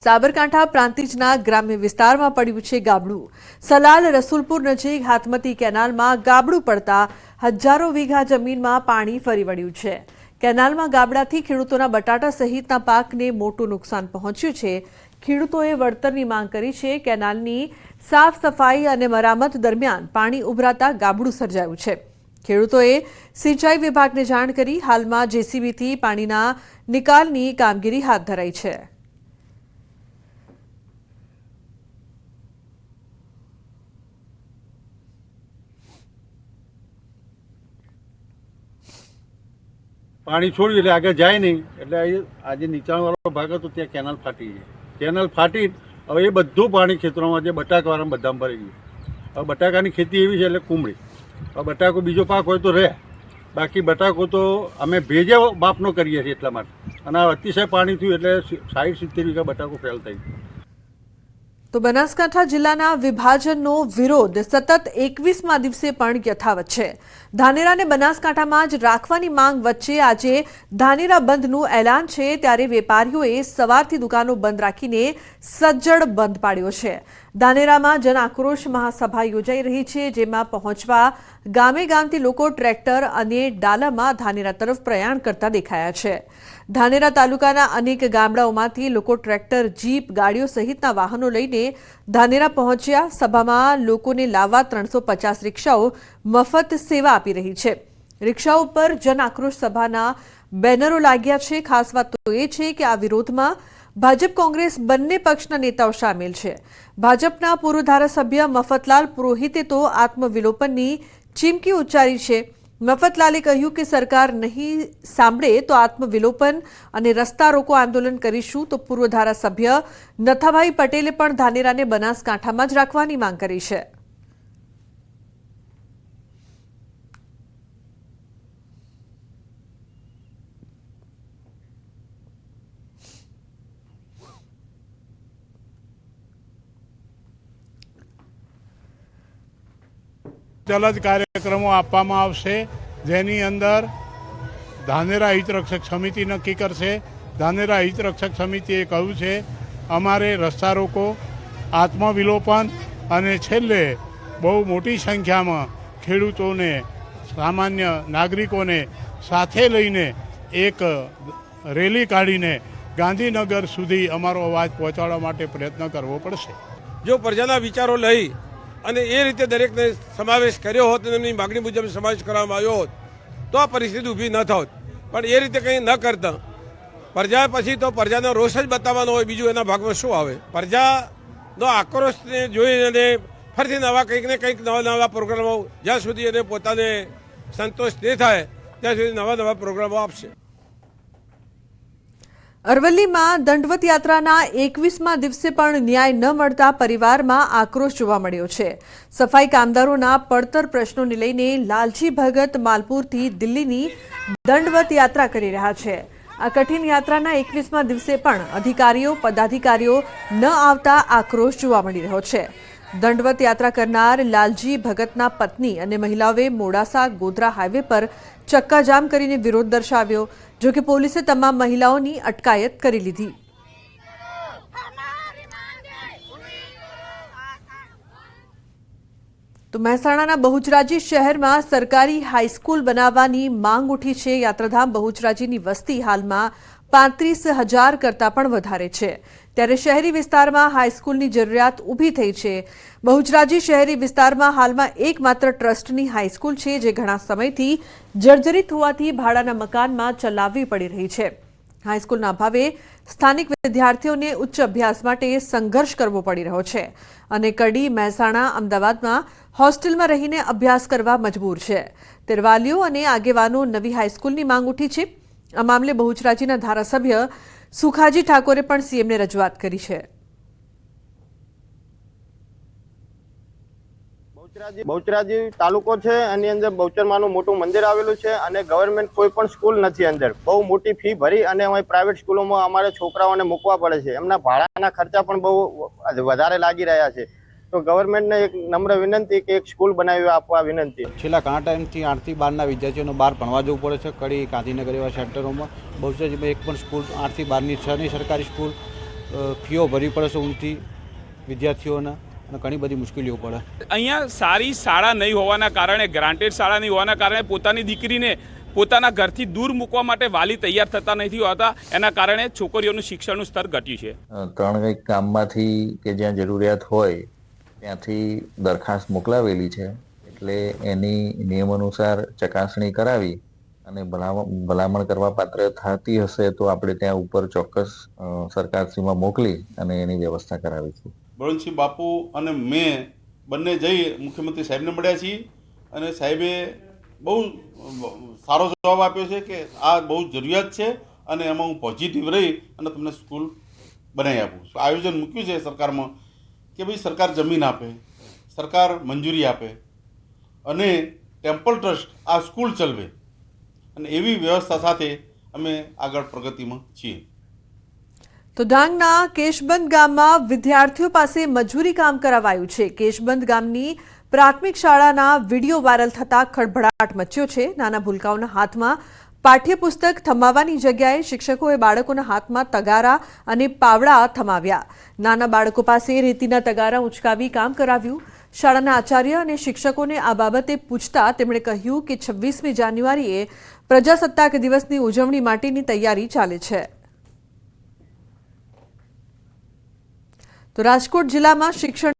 સાબરકાંઠા પ્રાંતિજના ગ્રામ્ય વિસ્તારમાં પડ્યું છે ગાબડું। સલાલ રસુલપુર નજીક હાથમતી કેનાલમાં ગાબડું પડતા હજારો વીઘા જમીનમાં પાણી ફરી વળ્યું છે। કેનાલમાં ગાબડાથી ખેડૂતોના બટાટા સહિતના પાકને મોટું નુકસાન પહોંચ્યું છે। ખેડૂતોએ વળતરની માંગ કરી છે। કેનાલની સાફ સફાઈ અને મરામત દરમિયાન પાણી ઉભરાતા ગાબડું સર્જાયું છે। ખેડૂતોએ સિંચાઈ વિભાગને જાણ કરી હાલમાં જેસીબીથી પાણીના નિકાલની કામગીરી હાથ ધરાઈ છે। પાણી છોડ્યું એટલે આગળ જાય નહીં, એટલે આજે નીચાણવાળો ભાગ હતો ત્યાં કેનાલ ફાટી ગઈ। કેનાલ ફાટી હવે એ બધું પાણી ખેતરોમાં જે બટાકાવાળા બધામાં ભરી ગયું। હવે બટાકાની ખેતી એવી છે એટલે કુમળી, હવે બટાકો બીજો પાક હોય તો રહે, બાકી બટાકો તો અમે ભેજે બાપનો કરીએ છીએ એટલા માટે, અને આ અતિશય પાણી થયું એટલે 60-70 વીઘા બટાકો ફેલ થઈ ગયો। તો બનાસકાંઠા જિલ્લાના વિભાજનનો વિરોધ સતત 21મા દિવસે પણ યથાવત છે। ધાનેરા અને બનાસકાંઠામાં જ રાખવાની માંગ વચ્ચે આજે ધાનેરા બંધનું એલાન છે, ત્યારે વેપારીઓએ સવારથી દુકાનો બંધ રાખીને સજ્જડ બંધ પાડ્યો છે। ધાનેરામાં જન આક્રોશ મહાસભા યોજાઈ રહી છે, જેમાં પહોંચવા ગામે ગામથી લોકો ટ્રેક્ટર અને ડાલામાં ધાનેરા તરફ પ્રયાણ કરતા દેખાયા છે। ધાનેરા તાલુકાના અનેક ગામડાઓમાંથી લોકો ટ્રેક્ટર, જીપ, ગાડીઓ સહિતના વાહનો લઈને ધાનેરા પહોંચ્યા। સભામાં લોકોને લાવવા 350 રિક્ષાઓ મફત સેવા આપી રહી છે। રિક્ષાઓ પર જન આક્રોશ સભાના બેનરો લાગ્યા છે। ખાસ વાત તો એ છે કે આ વિરોધમાં ભાજપ કોંગ્રેસ બંને પક્ષના નેતાઓ સામેલ છે। ભાજપના પૂર્વ ધારાસભ્ય મફતલાલ પુરોહિતે તો આત્મવિલોપનની ચીમકી ઉચ્ચારી છે। મફતલાલે કહ્યું કે સરકાર નહીં સાંભળે તો આત્મવિલોપન અને રસ્તા રોકો આંદોલન કરીશું। તો પૂર્વ ધારાસભ્ય નથાભાઈ પટેલે પણ ધાનેરાને બનાસકાંઠામાં જ રાખવાની માંગ કરી છે। જલદ કાર્યક્રમો આપવામાં આવશે, જેની અંદર ધાનેરા હિતરક્ષક સમિતિ નક્કી કરશે। ધાનેરા હિતરક્ષક સમિતિએ કહ્યું છે અમારે રસ્તા રોકો, આત્મવિલોપન અને છેલ્લે બહુ મોટી સંખ્યામાં ખેડૂતોને, સામાન્ય નાગરિકોને સાથે લઈને એક રેલી કાઢીને ગાંધીનગર સુધી અમારો અવાજ પહોંચાડવા માટે પ્રયત્ન કરવો પડશે। જો પ્રજાના વિચારો લઈ અને એ રીતે દરેકને સમાવેશ કર્યો હોત અને એમની માગણી મુજબ સમાવેશ કરવામાં આવ્યો હોત તો આ પરિસ્થિતિ ઊભી ન થાત, પણ એ રીતે કંઈ ન કરતા પ્રજા પછી તો પ્રજાનો રોષ જ બતાવવાનો હોય, બીજું એના ભાગમાં શું આવે? પ્રજાનો આક્રોશને જોઈ અને ફરીથી નવા કંઈક ને કંઈક નવા પ્રોગ્રામો, જ્યાં સુધી એને પોતાને સંતોષ ન થાય ત્યાં સુધી નવા પ્રોગ્રામો આપશે। અરવલ્લીમાં દંડવત યાત્રાના 21મા દિવસે પણ ન્યાય ન મળતા પરિવારમાં આક્રોશ જોવા મળ્યો છે। સફાઈ કામદારોના પડતર પ્રશ્નોને લઈને લાલજી ભગત માલપુરથી દિલ્હીની દંડવત યાત્રા કરી રહ્યા છે। આ કઠિન યાત્રાના 21મા દિવસે પણ અધિકારીઓ, પદાધિકારીઓ ન આવતા આક્રોશ જોવા મળી રહ્યો છે। દંડવત યાત્રા કરનાર લાલજી ભગતના પત્ની અને મહિલાઓએ મોડાસા ગોધરા હાઈવે પર ચક્કાજામ કરીને વિરોધ દર્શાવ્યો, જો કે પોલીસે તમામ મહિલાઓની અટકાયત કરી લીધી। તો મહેસાણાના બહુચરાજી શહેરમાં સરકારી હાઈસ્કૂલ બનાવવાની માંગ ઉઠી છે। યાત્રાધામ બહુચરાજીની વસ્તી હાલમાં 35,000 કરતાં પણ વધારે છે, ત્યારે શહેરી વિસ્તારમાં હાઈસ્કૂલની જરૂરિયાત ઊભી થઈ છે। બહુચરાજી શહેરી વિસ્તારમાં હાલમાં એકમાત્ર ટ્રસ્ટની હાઈસ્કૂલ છે, જે ઘણા સમયથી જર્જરિત હોવાથી ભાડાના મકાનમાં ચલાવવી પડી રહી છે। હાઈસ્કૂલના અભાવે સ્થાનિક વિદ્યાર્થીઓને ઉચ્ચ અભ્યાસ માટે સંઘર્ષ કરવો પડી રહ્યો છે અને કડી, મહેસાણા, અમદાવાદમાં હોસ્ટેલમાં રહીને અભ્યાસ કરવા મજબૂર છે। ત્યારે વાલીઓ અને આગેવાનો નવી હાઈસ્કૂલની માંગ ઉઠી છે। આ મામલે બહુચરાજીના ધારાસભ્ય સુખાજી ઠાકોરે પણ સીએમને રજૂઆત કરી છે। બહુચરાજી તાલુકો છે, એની અંદર બહુચરમાનું મોટું મંદિર આવેલું છે અને ગવર્મેન્ટ કોઈ પણ સ્કૂલ નથી અંદર। બહુ મોટી ફી ભરી અને અમારી પ્રાઇવેટ સ્કૂલોમાં અમારે છોકરાઓને મૂકવા પડે છે। એમના ભાડાના ખર્ચા પણ બહુ વધારે લાગી રહ્યા છે। તો ગવર્મેન્ટને એક નમ્ર વિનંતી કે એક સ્કૂલ બનાવી આપવા વિનંતી। છેલ્લા ઘણા ટાઈમથી 8 થી 12ના વિદ્યાર્થીઓને બહાર ભણવા જવું પડે છે। કડી, ગાંધીનગર એવા સેન્ટરોમાં બહુચરાજીમાં એક પણ સ્કૂલ 8 થી 12ની છે નહીં સરકારી સ્કૂલ। ફીઓ ભરવી પડે છે ઊંઘથી વિદ્યાર્થીઓના અને ઘણી બધી મુશ્કેલીઓ પડે. અહીંયા સારી શાળા નહીં હોવાના કારણે, ગ્રાન્ટેડ શાળા નહીં હોવાના કારણે પોતાની દીકરીને પોતાના ઘરથી દૂર મૂકવા માટે વાલી તૈયાર થતા નથી હોતા. એના કારણે છોકરીઓનું શિક્ષણનું સ્તર ઘટ્યું છે. 3 ગામમાંથી કે જ્યાં જરૂરિયાત હોય ત્યાંથી દરખાસ્ત મોકલાવેલી છે, એટલે એની નિયમ અનુસાર ચકાસણી કરાવી અને ભલામણ કરવા પાત્ર થતી હશે તો આપણે ત્યાં ઉપર ચોક્કસ સરકારશ્રીમાં મોકલી અને એની વ્યવસ્થા કરાવીશું. બળવંતસિંહ બાપુ અને મેં બંને જઈ મુખ્યમંત્રી સાહેબને મળ્યા છીએ અને સાહેબે બહુ સારો જવાબ આપ્યો છે કે આ બહુ જરૂરિયાત છે અને એમાં હું પોઝિટિવ રહી અને તમને સ્કૂલ બનાવી આપું. આયોજન મૂક્યું છે સરકારમાં કે ભાઈ સરકાર જમીન આપે, સરકાર મંજૂરી આપે અને ટેમ્પલ ટ્રસ્ટ આ સ્કૂલ ચલાવે અને એવી વ્યવસ્થા સાથે અમે આગળ પ્રગતિમાં છીએ. તો ડાંગના કેશબંધ ગામમાં વિદ્યાર્થીઓ પાસે મજૂરી કામ કરાવાયું છે. કેશબંધ ગામની પ્રાથમિક શાળાના વિડીયો વાયરલ થતા ખળભળાટ મચ્યો છે. નાના ભૂલકાઓના હાથમાં પાઠ્યપુસ્તક થમાવવાની જગ્યાએ શિક્ષકોએ બાળકોના હાથમાં તગારા અને પાવડા થમાવ્યા. નાના બાળકો પાસે રેતીના તગારા ઉંચકાવી કામ કરાવ્યું. શાળાના આચાર્ય અને શિક્ષકોને આ બાબતે પૂછતા તેમણે કહ્યું કે 26મી જાન્યુઆરીએ પ્રજાસત્તાક દિવસની ઉજવણી માટેની તૈયારી ચાલે છે. તો રાજકોટ જિલ્લામાં શિક્ષણ